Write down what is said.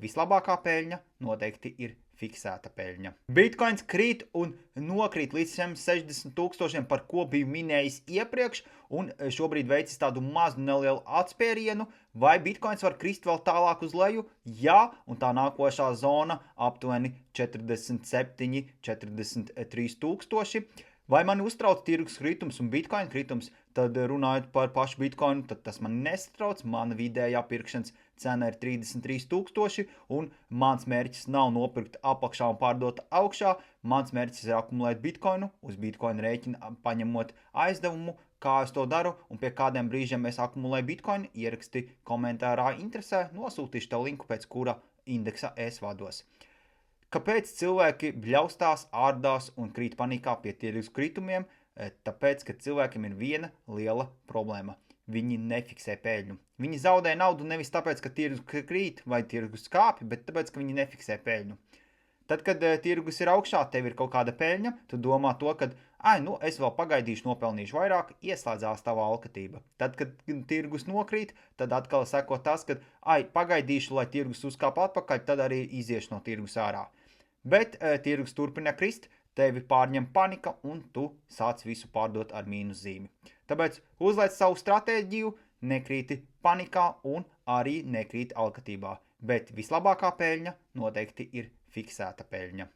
vislabākā peļņa noteikti ir fiksēta peļņa. Bitcoins krīt un nokrīt līdz 60 000, par ko biju minējis iepriekš, un šobrīd veicis tādu mazu nelielu atspērienu, vai Bitcoins var krist vēl tālāk uz leju? Jā, un tā nākošā zona aptuveni 47, 43 000. Vai mani uztrauc tirgus kritums un Bitcoin kritums? Tad runājot par pašu Bitcoinu, tad tas man nesatrauc. Mana vidējā pirkšanas cena ir 33 000, un mans mērķis nav nopirkt apakšā un pārdot augšā. Mans mērķis ir akumulēt Bitcoinu, uz Bitcoinu rēķina paņemot aizdevumu. Kā es to daru un pie kādiem brīžiem es akumulēju Bitcoinu, ieraksti komentārā interesē, nosūtīšu tev linku, pēc kura indeksa es vados. Kāpēc cilvēki bļaustās, ārdās un krīt panikā pie tirgus kritumiem? Tāpēc, ka cilvēkiem ir viena liela problēma. Viņi nefiksē peļņu. Viņi zaudē naudu nevis tāpēc, ka tirgus krīt vai tirgus kāpj, bet tāpēc, ka viņi nefiksē peļņu. Tad, kad tirgus ir augšā, tev ir kaut kāda peļņa, tu domā to, ka es vēl pagaidīšu, nopelnīšu vairāk, ieslēdzās tava alkatība. Tad, kad tirgus nokrīt, tad atkal seko tas, ka pagaidīšu, lai tirgus uzkāp atpakaļ, tad arī iziešu no tirgus ārā. Bet tirgus turpina krist, tevi pārņem panika un tu sāc visu pārdot ar mīnuszīmi. Tāpēc uzliec savu stratēģiju, nekrīti panikā un arī nekrīti alkatībā. Bet vislabākā peļņa noteikti ir fiksēta peļņa.